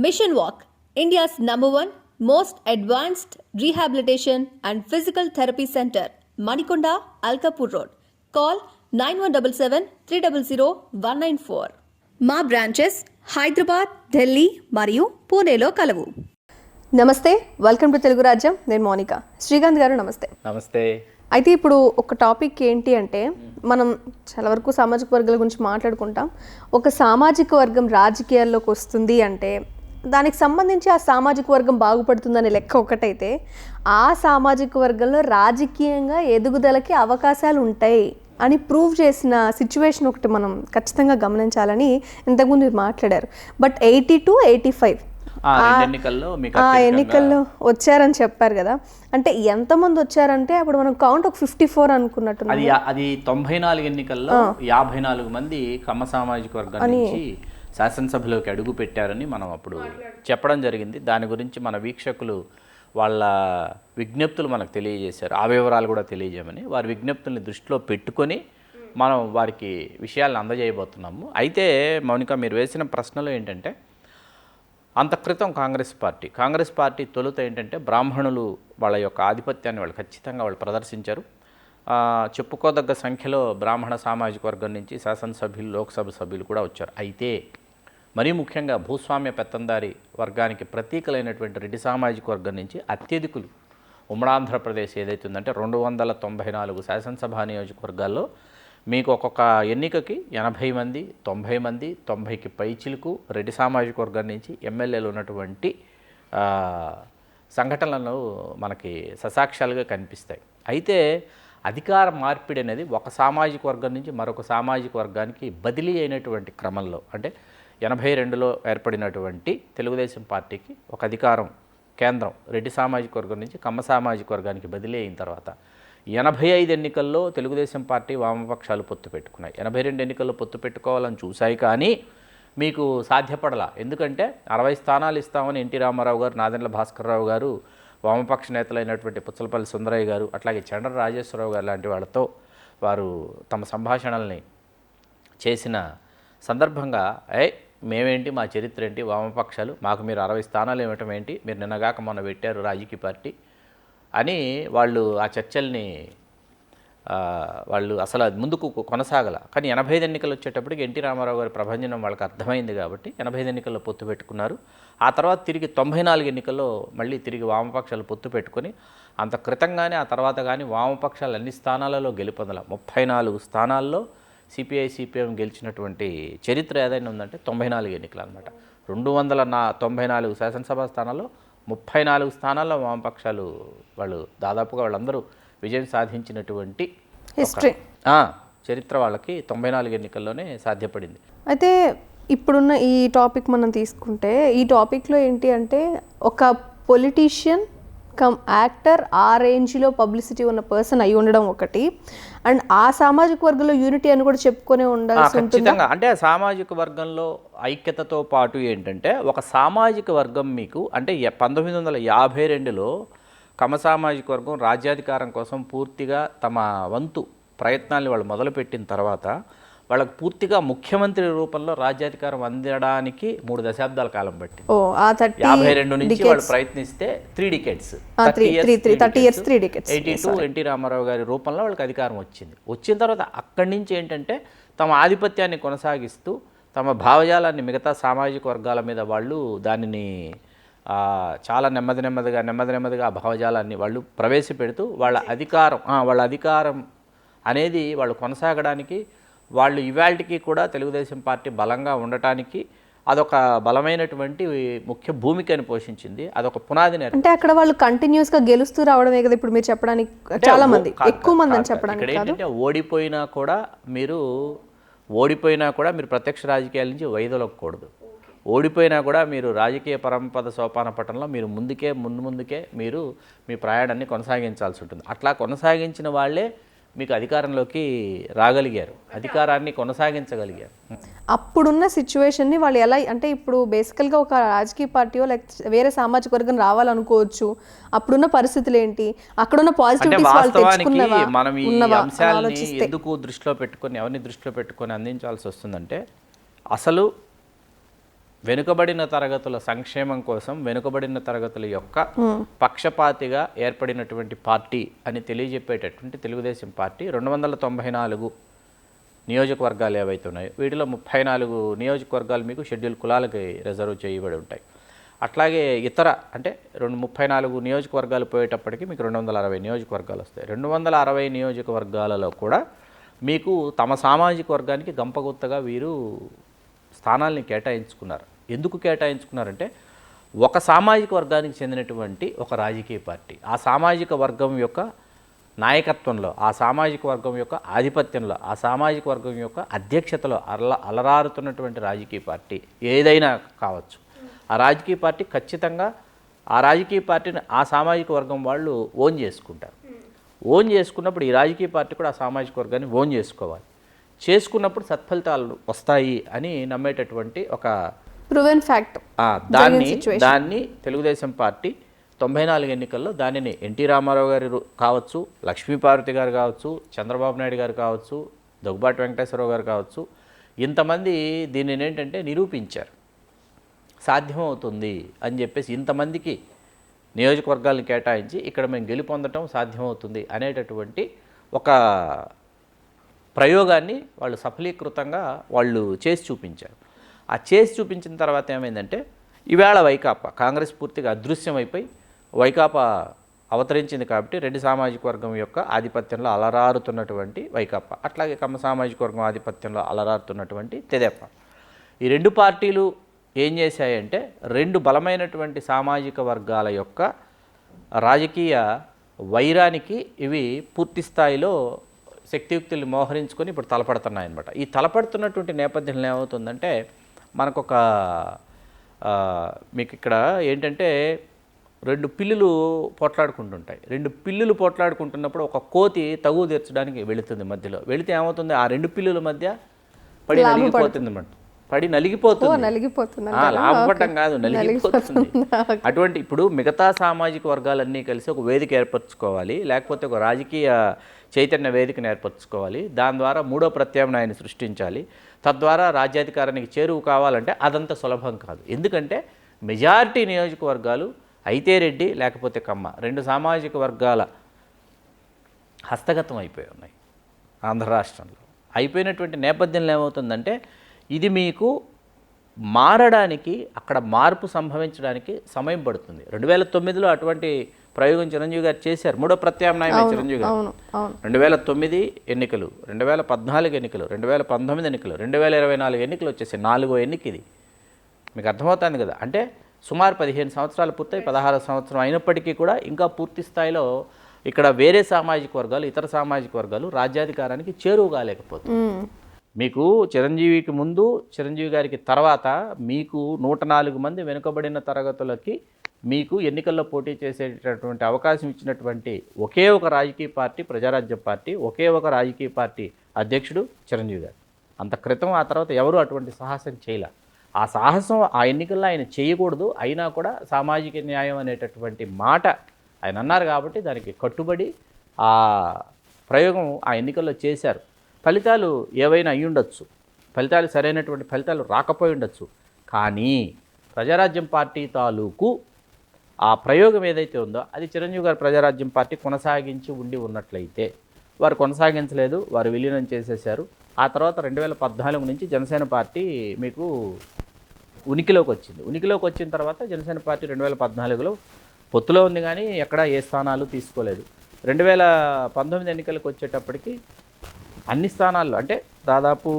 Mission Walk, India's #1 most advanced rehabilitation and physical therapy center, Manikonda, Alkapur Road. Call 9177-300-194. మా branches Hyderabad, Delhi మరియు పూణేలో కలవు. నమస్తే, వెల్కమ్ టు తెలుగు రాజ్యం. నేను మోనిక. శ్రీకాంత్ గారు నమస్తే. నమస్తే. అయితే ఇప్పుడు ఒక టాపిక్ ఏంటి అంటే, మనం చాలా వరకు సామాజిక వర్గాల గురించి మాట్లాడుకుంటాం. ఒక సామాజిక వర్గం రాజకీయాల్లోకి వస్తుంది అంటే దానికి సంబంధించి ఆ సామాజిక వర్గం బాగుపడుతుందనే లెక్క ఒకటైతే, ఆ సామాజిక వర్గంలో రాజకీయంగా ఎదుగుదలకి అవకాశాలు ఉంటాయి అని ప్రూవ్ చేసిన సిచ్యువేషన్ ఒకటి మనం ఖచ్చితంగా గమనించాలని ఇంతకుముందు మీరు మాట్లాడారు. బట్ 82-85 ఎన్నికల్లో వచ్చారని చెప్పారు కదా, అంటే ఎంతమంది వచ్చారంటే అప్పుడు మనం కౌంట్ ఒక 54 అనుకున్నట్టు. అది 94 ఎన్నికల్లో 54 మంది కమ్మ సామాజిక వర్గం నుంచి శాసనసభలోకి అడుగు పెట్టారని మనం అప్పుడు చెప్పడం జరిగింది. దాని గురించి మన వీక్షకులు వాళ్ళ విజ్ఞప్తులు మనకు తెలియజేశారు. ఆ వివరాలు కూడా తెలియజేయమని వారి విజ్ఞప్తుల్ని దృష్టిలో పెట్టుకొని మనం వారికి విషయాలను అందజేయబోతున్నాము. అయితే మౌనిక, మీరు వేసిన ప్రశ్నలో ఏంటంటే, అంత క్రితం కాంగ్రెస్ పార్టీ తొలుత ఏంటంటే బ్రాహ్మణులు వాళ్ళ యొక్క ఆధిపత్యాన్ని వాళ్ళు ఖచ్చితంగా ప్రదర్శించారు. చెప్పుకోదగ్గ సంఖ్యలో బ్రాహ్మణ సామాజిక వర్గం నుంచి శాసనసభ్యులు, లోక్సభ సభ్యులు కూడా వచ్చారు. అయితే మరీ ముఖ్యంగా భూస్వామ్య పెత్తందారి వర్గానికి ప్రతీకలైనటువంటి రెడ్డి సామాజిక వర్గం నుంచి అత్యధికులు ఉమ్మడాంధ్రప్రదేశ్ ఏదైతే ఉందంటే 294 శాసనసభ నియోజకవర్గాల్లో మీకు ఒక్కొక్క ఎన్నికకి 80 మంది, 90 మంది, 90కి పైచిలకు రెడ్డి సామాజిక వర్గం నుంచి ఎమ్మెల్యేలు ఉన్నటువంటి సంఘటనలు మనకి ససాక్ష్యాలుగా కనిపిస్తాయి. అయితే అధికార మార్పిడి అనేది ఒక సామాజిక వర్గం నుంచి మరొక సామాజిక వర్గానికి బదిలీ అయినటువంటి క్రమంలో, అంటే 82లో ఏర్పడినటువంటి తెలుగుదేశం పార్టీకి ఒక అధికారం కేంద్రం రెడ్డి సామాజిక వర్గం నుంచి కమ్మ సామాజిక వర్గానికి బదిలీ అయిన తర్వాత 85 ఎన్నికల్లో తెలుగుదేశం పార్టీ, వామపక్షాలు పొత్తు పెట్టుకున్నాయి. 82 ఎన్నికల్లో పొత్తు పెట్టుకోవాలని చూశాయి, కానీ మీకు సాధ్యపడలా. ఎందుకంటే 60 స్థానాలు ఇస్తామని ఎన్టీ రామారావు గారు, నాదెండ్ల భాస్కర్రావు గారు, వామపక్ష నేతలైనటువంటి పుచ్చలపల్లి సుందరయ్య గారు, అట్లాగే చండ్ర రాజేశ్వరరావు గారు లాంటి వాళ్ళతో వారు తమ సంభాషణల్ని చేసిన సందర్భంగా, మేమేంటి, మా చరిత్ర ఏంటి, వామపక్షాలు మాకు మీరు 60 స్థానాలు ఇవ్వటం ఏంటి, మీరు నిన్నగాక మొన్న పెట్టారు రాజకీయ పార్టీ అని వాళ్ళు ఆ చర్చల్ని వాళ్ళు అసలు ముందుకు కొనసాగల. కానీ 85 ఎన్నికలు వచ్చేటప్పటికి ఎన్టీ రామారావు గారి ప్రభంజనం వాళ్ళకి అర్థమైంది కాబట్టి 85 ఎన్నికల్లో పొత్తు పెట్టుకున్నారు. ఆ తర్వాత తిరిగి 94 ఎన్నికల్లో మళ్ళీ తిరిగి వామపక్షాలు పొత్తు పెట్టుకొని, అంత క్రితం కానీ ఆ తర్వాత కానీ వామపక్షాలు అన్ని స్థానాలలో గెలుపొందల. 34 స్థానాల్లో సిపిఐ-సిపిఎం గెలిచినటువంటి చరిత్ర ఏదైనా ఉందంటే 94 ఎన్నికలు అనమాట. 294 శాసనసభ స్థానాల్లో 34 స్థానాల్లో వామపక్షాలు వాళ్ళు దాదాపుగా వాళ్ళందరూ విజయం సాధించినటువంటి హిస్టరీ చరిత్ర వాళ్ళకి 94 ఎన్నికల్లోనే సాధ్యపడింది. అయితే ఇప్పుడున్న ఈ టాపిక్ మనం తీసుకుంటే, ఈ టాపిక్లో ఏంటి అంటే, ఒక పొలిటీషియన్ కమ్ యాక్టర్ ఆ రేంజ్లో పబ్లిసిటీ ఉన్న పర్సన్ అయి ఉండడం ఒకటి, అండ్ ఆ సామాజిక వర్గంలో యూనిటీ అని కూడా చెప్పుకొని ఉండాల్సి ఉంటుంది. అంటే ఆ సామాజిక వర్గంలో ఐక్యతతో పాటు ఏంటంటే, ఒక సామాజిక వర్గం మీకు అంటే 1952లో కమ్మ సామాజిక వర్గం రాజ్యాధికారం కోసం పూర్తిగా తమ వంతు ప్రయత్నాన్ని వాళ్ళు మొదలుపెట్టిన తర్వాత వాళ్ళకు పూర్తిగా ముఖ్యమంత్రి రూపంలో రాజ్యాధికారం అందడానికి 3 దశాబ్దాల కాలం పట్టింది. 52 నుంచి వాళ్ళు ప్రయత్నిస్తే 3 decades 82 ఎన్టీ రామారావు గారి రూపంలో వాళ్ళకి అధికారం వచ్చిన తర్వాత అక్కడి నుంచి ఏంటంటే తమ ఆధిపత్యాన్ని కొనసాగిస్తూ తమ భావజాలాన్ని మిగతా సామాజిక వర్గాల మీద వాళ్ళు దానిని చాలా నెమ్మదిగా ఆ భావజాలాన్ని వాళ్ళు ప్రవేశపెడుతూ వాళ్ళ అధికారం అనేది వాళ్ళు కొనసాగడానికి, వాళ్ళు ఇవాళకి కూడా తెలుగుదేశం పార్టీ బలంగా ఉండటానికి అదొక బలమైనటువంటి ముఖ్య భూమికని పోషించింది. అదొక పునాదిని. అంటే అక్కడ వాళ్ళు కంటిన్యూస్గా గెలుస్తూ రావడమే కదా ఇప్పుడు మీరు చెప్పడానికి, చాలా మంది, ఎక్కువ మంది అని చెప్పడానికి. ఇక్కడ ఏంటంటే ఓడిపోయినా కూడా మీరు ప్రత్యక్ష రాజకీయాల నుంచి వైదొలగకూడదు. ఓడిపోయినా కూడా మీరు రాజకీయ పరంపద సోపాన పట్టణంలో మీరు ముందుకే మీరు మీ ప్రయాణాన్ని కొనసాగించాల్సి ఉంటుంది. అట్లా కొనసాగించిన వాళ్ళే మీకు అధికారంలోకి రాగలిగారు, అధికారాన్ని కొనసాగించగలిగారు. అప్పుడున్న సిచ్యువేషన్ని వాళ్ళు ఎలా అంటే, ఇప్పుడు బేసికల్గా ఒక రాజకీయ పార్టీయో లేకపోతే వేరే సామాజిక వర్గం రావాలనుకోవచ్చు. అప్పుడున్న పరిస్థితులు ఏంటి, అక్కడున్న పాజిటివిటీస్ వాళ్ళు తెచ్చుకున్నవా? మనం ఈ అంశాలని ఎందుకు దృష్టిలో పెట్టుకొని, ఎవరిని దృష్టిలో పెట్టుకొని అందించాల్సి వస్తుందంటే, అసలు వెనుకబడిన తరగతుల సంక్షేమం కోసం వెనుకబడిన తరగతుల యొక్క పక్షపాతిగా ఏర్పడినటువంటి పార్టీ అని తెలియజెప్పేటటువంటి తెలుగుదేశం పార్టీ 294 నియోజకవర్గాలు ఏవైతే ఉన్నాయో వీటిలో 34 నియోజకవర్గాలు మీకు షెడ్యూల్ కులాలకి రిజర్వ్ చేయబడి ఉంటాయి. అట్లాగే ఇతర అంటే 34 నియోజకవర్గాలు పోయేటప్పటికి మీకు 260 నియోజకవర్గాలు వస్తాయి. 260 నియోజకవర్గాలలో కూడా మీకు తమ సామాజిక వర్గానికి గంపగుత్తగా వీరు స్థానాల్ని కేటాయించుకున్నారు. ఎందుకు కేటాయించుకున్నారంటే ఒక సామాజిక వర్గానికి చెందినటువంటి ఒక రాజకీయ పార్టీ ఆ సామాజిక వర్గం యొక్క నాయకత్వంలో, ఆ సామాజిక వర్గం యొక్క ఆధిపత్యంలో, ఆ సామాజిక వర్గం యొక్క అధ్యక్షతలో అలరారుతున్నటువంటి రాజకీయ పార్టీ ఏదైనా కావచ్చు. ఆ రాజకీయ పార్టీ ఖచ్చితంగా ఆ రాజకీయ పార్టీని ఆ సామాజిక వర్గం వాళ్ళు ఓన్ చేసుకుంటారు. ఓన్ చేసుకున్నప్పుడు ఈ రాజకీయ పార్టీ కూడా ఆ సామాజిక వర్గాన్ని ఓన్ చేసుకోవాలి. చేసుకున్నప్పుడు సత్ఫలితాలు వస్తాయి అని నమ్మేటటువంటి ఒక ప్రూవెన్ ఫ్యాక్ట్. దాన్ని తెలుగుదేశం పార్టీ 94 ఎన్నికల్లో దానిని ఎన్టీ రామారావు గారు కావచ్చు, లక్ష్మీపార్వతి గారు కావచ్చు, చంద్రబాబు నాయుడు గారు కావచ్చు, దగ్గుబాటి వెంకటేశ్వరరావు గారు కావచ్చు, ఇంతమంది దీనిని ఏంటంటే నిరూపించారు. సాధ్యమవుతుంది అని చెప్పేసి ఇంతమందికి నియోజకవర్గాలను కేటాయించి ఇక్కడ మేము గెలుపొందటం సాధ్యమవుతుంది అనేటటువంటి ఒక ప్రయోగాన్ని వాళ్ళు సఫలీకృతంగా వాళ్ళు చేసి చూపించారు. ఆ చేసి చూపించిన తర్వాత ఏమైందంటే ఈవేళ వైకాపా కాంగ్రెస్ పూర్తిగా అదృశ్యమైపోయి వైకాపా అవతరించింది. కాబట్టి రెడ్డి సామాజిక వర్గం యొక్క ఆధిపత్యంలో అలరారుతున్నటువంటి వైకాపా, అట్లాగే కమ్మ సామాజిక వర్గం ఆధిపత్యంలో అలరారుతున్నటువంటి తెదేపా, ఈ రెండు పార్టీలు ఏం చేశాయంటే రెండు బలమైనటువంటి సామాజిక వర్గాల యొక్క రాజకీయ వైరానికి ఇవి పూర్తి స్థాయిలో శక్తియుక్తుల్ని మోహరించుకొని ఇప్పుడు తలపడుతున్నాయన్నమాట. ఈ తలపడుతున్నటువంటి నేపథ్యంలో ఏమవుతుందంటే మనకొక మీకు ఇక్కడ ఏంటంటే రెండు పిల్లులు పోట్లాడుకుంటుంటాయి. రెండు పిల్లులు పోట్లాడుకుంటున్నప్పుడు ఒక కోతి తగువ తీర్చడానికి వెళుతుంది. మధ్యలో వెళితే ఏమవుతుంది, ఆ రెండు పిల్లుల మధ్య పడి నలిగిపోతుంది అన్నమాట. పడి నలిగిపోతుంది, లాభపడటం కాదు, నలిగిపోతుంది. అటువంటి ఇప్పుడు మిగతా సామాజిక వర్గాలన్నీ కలిసి ఒక వేదిక ఏర్పరచుకోవాలి, లేకపోతే ఒక రాజకీయ చైతన్య వేదికను ఏర్పరచుకోవాలి. దాని ద్వారా మూడో ప్రత్యామ్నాయాన్ని సృష్టించాలి. తద్వారా రాజ్యాధికారానికి చేరువు కావాలంటే అదంత సులభం కాదు. ఎందుకంటే మెజారిటీ నియోజకవర్గాలు అయితే రెడ్డి లేకపోతే కమ్మ రెండు సామాజిక వర్గాల హస్తగతం అయిపోయి ఉన్నాయి ఆంధ్ర రాష్ట్రంలో. అయిపోయినటువంటి నేపథ్యంలో ఏమవుతుందంటే ఇది మీకు మారడానికి, అక్కడ మార్పు సంభవించడానికి సమయం పడుతుంది. 2009లో అటువంటి ప్రయోగం చిరంజీవి గారు చేశారు. మూడో ప్రత్యామ్నాయమే చిరంజీవి గారు. 2009 ఎన్నికలు, 2014 ఎన్నికలు, 2019 ఎన్నికలు, 2024 ఎన్నికలు వచ్చేసాయి. 4వ ఎన్నిక ఇది. మీకు అర్థమవుతుంది కదా. అంటే సుమారు 15 సంవత్సరాలు పూర్తయి 16వ సంవత్సరం అయినప్పటికీ కూడా ఇంకా పూర్తి స్థాయిలో ఇక్కడ వేరే సామాజిక వర్గాలు, ఇతర సామాజిక వర్గాలు రాజ్యాధికారానికి చేరువు కాలేకపోతుంది. మీకు చిరంజీవికి ముందు, చిరంజీవి గారికి తర్వాత మీకు 104 మంది వెనుకబడిన తరగతులకి మీకు ఎన్నికల్లో పోటీ చేసేటటువంటి అవకాశం ఇచ్చినటువంటి ఒకే ఒక రాజకీయ పార్టీ ప్రజారాజ్యం పార్టీ, ఒకే ఒక రాజకీయ పార్టీ అధ్యక్షుడు చిరంజీవి గారు. అంత క్రితం ఆ తర్వాత ఎవరు అటువంటి సాహసం చేయలే. ఆ సాహసం ఆ ఎన్నికల్లో ఆయన చేయకూడదు, అయినా కూడా సామాజిక న్యాయం అనేటటువంటి మాట ఆయన అన్నారు కాబట్టి దానికి కట్టుబడి ఆ ప్రయోగం ఆ ఎన్నికల్లో చేశారు. ఫలితాలు ఏవైనా అయ్యి ఉండొచ్చు, ఫలితాలు సరైనటువంటి ఫలితాలు రాకపోయి ఉండొచ్చు. కానీ ప్రజారాజ్యం పార్టీ తాలూకు ఆ ప్రయోగం ఏదైతే ఉందో అది చిరంజీవి గారు ప్రజారాజ్యం పార్టీ కొనసాగించి ఉన్నట్లయితే, వారు కొనసాగించలేదు, వారు విలీనం చేసేశారు. ఆ తర్వాత 2014 నుంచి జనసేన పార్టీ మీకు ఉనికిలోకి వచ్చింది. ఉనికిలోకి వచ్చిన తర్వాత జనసేన పార్టీ 2014లో పొత్తులో ఉంది కానీ ఎక్కడా ఏ స్థానాలు తీసుకోలేదు. 2019 ఎన్నికలకు వచ్చేటప్పటికి అన్ని స్థానాల్లో అంటే దాదాపు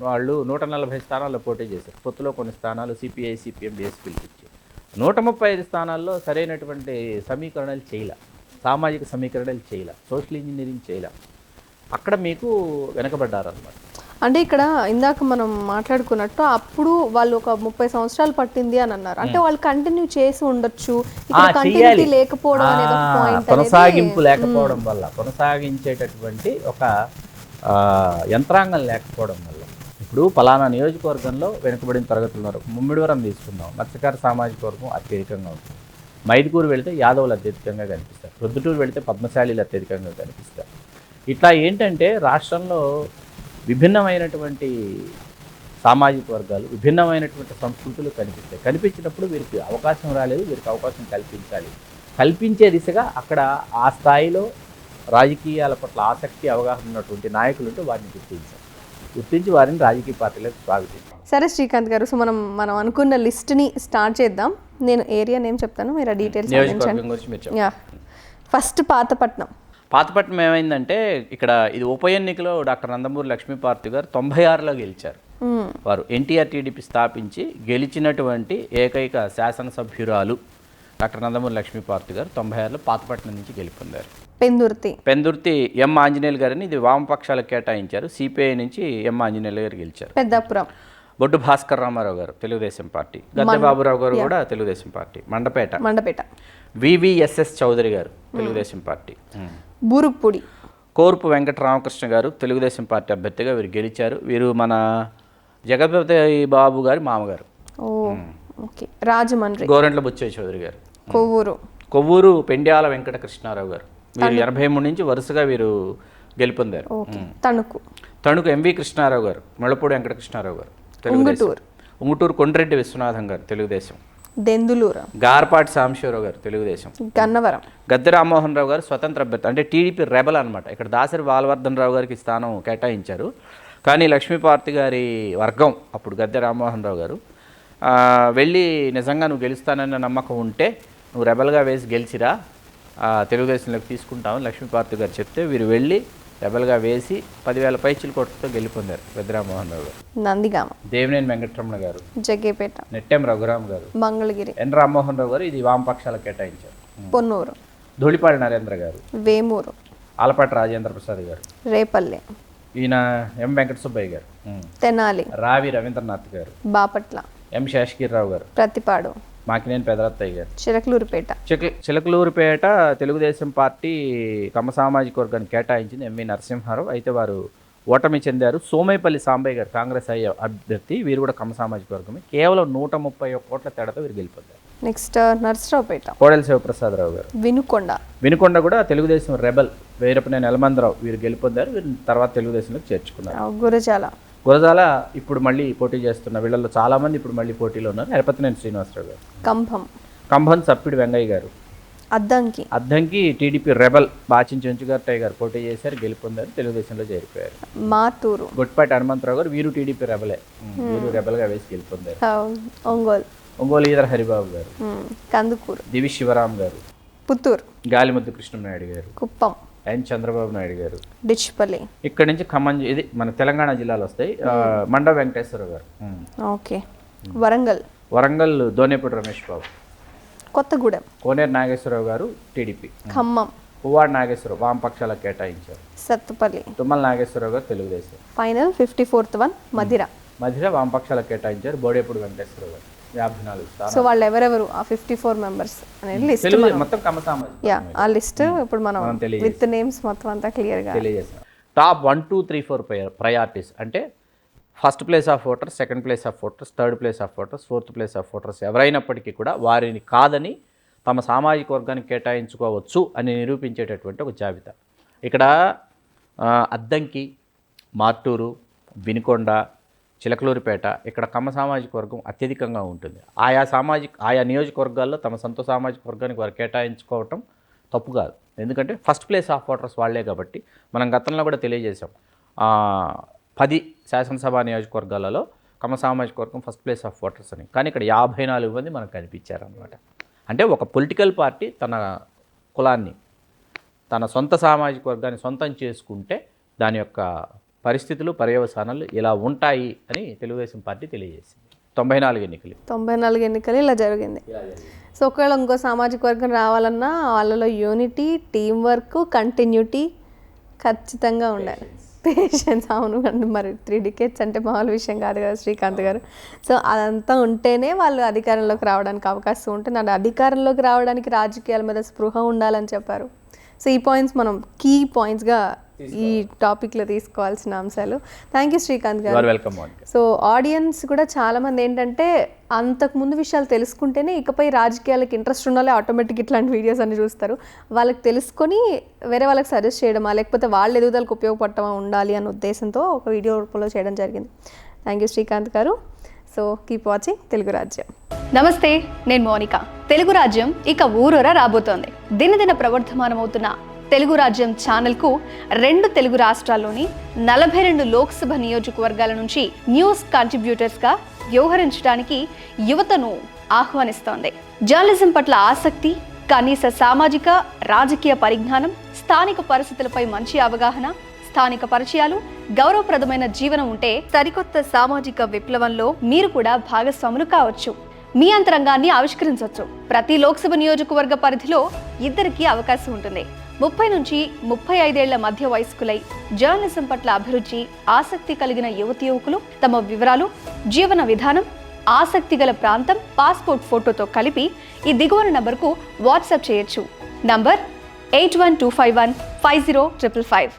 వాళ్ళు 140 స్థానాల్లో పోటీ చేశారు. పొత్తులో కొన్ని స్థానాలు సిపిఐ, సిపిఎం, డిఎస్పీలు ఇచ్చి 135 స్థానాల్లో సరైనటువంటి సమీకరణలు చేయలే, సామాజిక సమీకరణలు చేయలే, సోషల్ ఇంజనీరింగ్ చేయలే. అక్కడ మీకు వెనకబడ్డారన్నమాట. అంటే ఇక్కడ ఇందాక మనం మాట్లాడుకున్నట్టు అప్పుడు వాళ్ళు ఒక 30 సంవత్సరాలు పట్టింది అని అన్నారు. అంటే వాళ్ళు కంటిన్యూ చేసి ఉండొచ్చు, కంటిన్యూటీ లేకపోవడం అనేది ఒక పాయింట్, కొనసాగింపు లేకపోవడం వల్ల, కొనసాగించేటటువంటి ఒక యంత్రాంగం లేకపోవడం వల్ల. ఇప్పుడు పలానా నియోజకవర్గంలో వెనుకబడిన తరగతులు ఉన్నారు. ముమ్మిడివరం తీసుకుందాం, మత్స్యకార సామాజిక వర్గం అత్యధికంగా ఉంటుంది. మైదుకూరు వెళితే యాదవులు అత్యధికంగా కనిపిస్తారు. ప్రొద్దుటూరు వెళితే పద్మశాలీలు అత్యధికంగా కనిపిస్తారు. ఇట్లా ఏంటంటే రాష్ట్రంలో విభిన్నమైనటువంటి సామాజిక వర్గాలు, విభిన్నమైనటువంటి సంస్కృతులు కనిపించినప్పుడు వీరికి అవకాశం రాలేదు, వీరికి అవకాశం కల్పించాలి. కల్పించే దిశగా అక్కడ ఆ స్థాయిలో రాజకీయాల పట్ల ఆసక్తి, అవగాహన ఉన్నటువంటి నాయకులు ఉంటే వారిని గుర్తించి వారిని రాజకీయ పార్టీలకు స్వాగతించాం. సరే శ్రీకాంత్ గారు, సో మనం అనుకున్న లిస్ట్ని స్టార్ట్ చేద్దాం. నేను ఏరియా నేమ్ చెప్తాను, మీరు ఆ డీటెయిల్స్ నియోజకవర్గం గురించి మీరు చెప్పండి. ఫస్ట్ పాతపట్నం ఏమైందంటే ఇక్కడ ఇది ఉప ఎన్నికలో డాక్టర్ నందమూరి లక్ష్మీపార్వతి గారు 96లో గెలిచారు. వారు ఎన్టీఆర్ టీడీపీ స్థాపించి గెలిచినటువంటి ఏకైక శాసనసభ్యురాలు డాక్టర్ నందమూరి లక్ష్మీపార్వతి గారు 96లో పాతపట్నం నుంచి గెలుపొందారు. పెందుర్తి ఎం ఆంజనేయులు గారిని ఇది వామపక్షాలకు కేటాయించారు. సిపిఐ నుంచి ఎం ఆంజనేయులు గారు గెలిచారు. పెద్దాపురం బొడ్డు భాస్కర్ రామారావు గారు తెలుగుదేశం పార్టీ, గద్దెబాబురావు గారు కూడా తెలుగుదేశం పార్టీ. మండపేట వివిఎస్ఎస్ చౌదరి గారు తెలుగుదేశం పార్టీ. బూరుపూడి కోర్పు వెంకట రామకృష్ణ గారు తెలుగుదేశం పార్టీ అభ్యర్థిగా వీరు గెలిచారు. వీరు మన జగపతి బాబు గారి మామగారు. రాజమండ్రి గోరంట్ల బుచ్చయ్య చౌదరి గారు. కొవ్వూరు పెండ్యాల వెంకట కృష్ణారావు గారు. వీరు 83 నుంచి వరుసగా వీరు గెలుపొందారు. తణుకు ఎంవి కృష్ణారావు గారు, ముళ్ళపూడి వెంకట కృష్ణారావు గారు తెలుగుదేశం. ఉంగుటూరు కొండ్రెడ్డి విశ్వనాథం గారు తెలుగుదేశం. దెందులూరు గార్పాటి సాంబశివరావు గారు తెలుగుదేశం. గన్నవరం గద్దె రామ్మోహన్ రావు గారు స్వతంత్ర అభ్యర్థి, అంటే టీడీపీ రెబల్ అనమాట. ఇక్కడ దాసరి బాలవర్ధన్ రావు గారికి స్థానం కేటాయించారు. కానీ లక్ష్మీపార్వతి గారి వర్గం అప్పుడు గద్దె రామ్మోహన్ రావు గారు వెళ్ళి నిజంగా నువ్వు గెలుస్తానన్న నమ్మకం ఉంటే నువ్వు రెబల్గా వేసి గెలిచిరా, తెలుగుదేశంలోకి తీసుకుంటామని లక్ష్మీపార్వతి గారు చెప్తే వీరు వెళ్ళి రెబల్గా వేసి 10,000 పైచిలు కొట్టుతో గెలిపొందారు. పెద్దరామ్మోహన్ రావు గారు. నందిగామ దేవినేని వెంకటరమణ గారు. జగ్గేపేట నెట్టెం రఘురామ్ గారు. మంగళగిరి ఎన్ రామ్మోహన్ రావు గారు ఇది వామపక్షాలకు కేటాయించారు. పొన్నూరు ధూళిపాడి నరేంద్ర గారు. వేమూరు ఆలపాటి రాజేంద్ర ప్రసాద్ గారు. రేపల్లె ఈయన ఎం వెంకట సుబ్బయ్య గారు. తెనాలి రావి రవీంద్రనాథ్ గారు. బాపట్ల ఎం శేషగిరిరావు గారు. ప్రతిపాడు మాకినేని పెదరత్తయ్య గారు. చిలకలూరుపేట తెలుగుదేశం పార్టీ కమ్మ సామాజిక వర్గాన్ని కేటాయించింది ఎంవి నరసింహారావు. అయితే వారు ఓటమి చెందారు. సోమైపల్లి సాంబయ్య గారు కాంగ్రెస్ అభ్యర్థి, వీరు కూడా కమ్మ సామాజిక వర్గమే. కేవలం 131 కోట్ల తేడాతో వీరు గెలిపొందారు. నెక్స్ట్ నర్సరావుపేట కోడెల శివప్రసాదరావు గారు. వినుకొండ కూడా తెలుగుదేశం రెబల్ వీరపనేని ఎలమందరావు వీరు గెలిపొందారు. వీరు తర్వాత తెలుగుదేశంలోకి చేర్చుకున్నారు. గురజాల ఇప్పుడు మళ్ళీ పోటీ చేస్తున్న వీళ్ళల్లో చాలా మంది ఇప్పుడు మళ్ళీ పోటీలో ఉన్నారు. ఎరపతినేని శ్రీనివాసరావు గారు. కంభం సప్పిడి వెంగయ్య గారు. అద్దంకి టీడీపీ రెబల్ బాచించి చెంచుగారటయ్య గారు పోటీ చేశారు, గెలుపొందారు, తెలుగుదేశంలో చేరిపోయారు. మాతూరు గొట్టిపాటి హనుమంతరావు గారు. వీరు టీడీపీ రెబలే, వీరు రెబల్గా వేసి గెలుపొందారు. ఒంగోలు ఈదర హరిబాబు గారు. కందుకూరు దివి శివరాం గారు. పుత్తూరు గాలిముద్దు కృష్ణనాయుడు గారు. కుప్పం ఎన్ చంద్రబాబు నాయుడు గారు. డిచ్పల్లి ఇక్కడ నుంచి ఖమ్మం, ఇది మన తెలంగాణ జిల్లాలో వస్తాయి. మండ వెంకటేశ్వర గారు. వరంగల్ దోనేపూడి రమేష్ బాబు. కొత్తగూడెం కోనేరు నాగేశ్వరరావు గారు టీడీపీ. ఖమ్మం పువ్వాడ నాగేశ్వరరావు వామపక్షాలకు కేటాయించారు. సత్తుపల్లి తుమ్మల నాగేశ్వరరావు గారు Telugu Desam. Final 54th one Madhira వామపక్షాలకు కేటాయించారు. బోడేపూడి వెంకటేశ్వరరావు గారు 54. సో వాళ్ళు ఎవరెవరు ఆ 54 మెంబర్స్ అనేది లిస్ట్ మొత్తం ఆ లిస్ట్ ఇప్పుడు మనం విత్ నేమ్స్ మొత్తం అంతా క్లియర్గా తెలియజేస్తాం. టాప్ 1, 2, 3, 4 ప్రయారిటీస్ అంటే first place of voters, second place of voters, third place of voters, fourth place of voters ఎవరైనప్పటికీ కూడా వారిని కాదని తమ సామాజిక వర్గానికి కేటాయించుకోవచ్చు అని నిరూపించేటటువంటి ఒక జాబితా. ఇక్కడ అద్దంకి, మార్టూరు, వినుకొండ, చిలకలూరిపేట ఇక్కడ కమ్మ సామాజిక వర్గం అత్యధికంగా ఉంటుంది. ఆయా నియోజకవర్గాల్లో తమ సొంత సామాజిక వర్గానికి వారు కేటాయించుకోవటం తప్పు కాదు. ఎందుకంటే ఫస్ట్ ప్లేస్ ఆఫ్ ఓటర్స్ వాళ్లే కాబట్టి. మనం గతంలో కూడా తెలియజేసాం 10 శాసనసభ నియోజకవర్గాలలో కమ్మ సామాజిక వర్గం ఫస్ట్ ప్లేస్ ఆఫ్ ఓటర్స్ అని. కానీ ఇక్కడ 54 మంది మనకు కనిపించారనమాట. అంటే ఒక పొలిటికల్ పార్టీ తన కులాన్ని, తన సొంత సామాజిక వర్గాన్ని సొంతం చేసుకుంటే దాని యొక్క పరిస్థితులు, పర్యవసానాలు ఇలా ఉంటాయి అని తెలుగుదేశం పార్టీ తెలియజేసింది. 94 ఎన్నికలు ఇలా జరిగింది. సో ఒకవేళ ఇంకో సామాజిక వర్గం రావాలన్నా వాళ్ళలో యూనిటీ, టీం వర్క్, కంటిన్యూటీ ఖచ్చితంగా ఉండాలి. పేషెన్స్. అవును అండి, మరి 3 decades అంటే మామూలు విషయం కాదు కదా శ్రీకాంత్ గారు. సో అదంతా ఉంటేనే వాళ్ళు అధికారంలోకి రావడానికి అవకాశం ఉంటుంది. అండ్ అధికారంలోకి రావడానికి రాజకీయాల మీద స్పృహ ఉండాలని చెప్పారు. సో ఈ పాయింట్స్ మనం కీ పాయింట్స్గా ఈ టాపిక్లో తీసుకోవాల్సిన అంశాలు. థ్యాంక్ యూ శ్రీకాంత్ గారు. వెల్కమ్. సో ఆడియన్స్ కూడా చాలామంది ఏంటంటే అంతకుముందు విషయాలు తెలుసుకుంటేనే ఇకపై రాజకీయాలకు ఇంట్రెస్ట్ ఉండాలి, ఆటోమేటిక్ ఇట్లాంటి వీడియోస్ అన్ని చూస్తారు. వాళ్ళకి తెలుసుకొని వేరే వాళ్ళకి సజెస్ట్ చేయడమా లేకపోతే వాళ్ళ ఎదుగుదలకు ఉపయోగపడటమా ఉండాలి అన్న ఉద్దేశంతో ఒక వీడియో రూపంలో చేయడం జరిగింది. థ్యాంక్ యూ శ్రీకాంత్ గారు. సో కీప్ వాచింగ్ తెలుగు రాజ్యం. నమస్తే, నేను మౌనిక. తెలుగు రాజ్యం ఇక ఊరూరా రాబోతోంది. దినదిన ప్రవర్ధమానమవుతున్న తెలుగు రాజ్యం ఛానల్కు 2 తెలుగు రాష్ట్రాల్లోని 42 లోక్సభ నియోజకవర్గాల నుంచి న్యూస్ కంట్రిబ్యూటర్స్గా వ్యవహరించడానికి యువతను ఆహ్వానిస్తోంది. జర్నలిజం పట్ల ఆసక్తి, కనీస సామాజిక రాజకీయ పరిజ్ఞానం, స్థానిక పరిస్థితులపై మంచి అవగాహన, స్థానిక పరిచయాలు, గౌరవప్రదమైన జీవనం ఉంటే సరికొత్త సామాజిక విప్లవంలో మీరు కూడా భాగస్వాములు కావచ్చు. మీ అంతరంగాన్ని ఆవిష్కరించవచ్చు. ప్రతి లోక్సభ నియోజకవర్గ పరిధిలో 2కి అవకాశం ఉంటుంది. 30 నుంచి 35 ఏళ్ల మధ్య వయస్కులై జర్నలిజం పట్ల అభిరుచి, ఆసక్తి కలిగిన యువతి యువకులు తమ వివరాలు, జీవన విధానం, ఆసక్తి గల ప్రాంతం, పాస్పోర్ట్ ఫోటోతో కలిపి ఈ దిగువన నంబర్కు వాట్సాప్ చేయొచ్చు. నంబర్ 8125150555.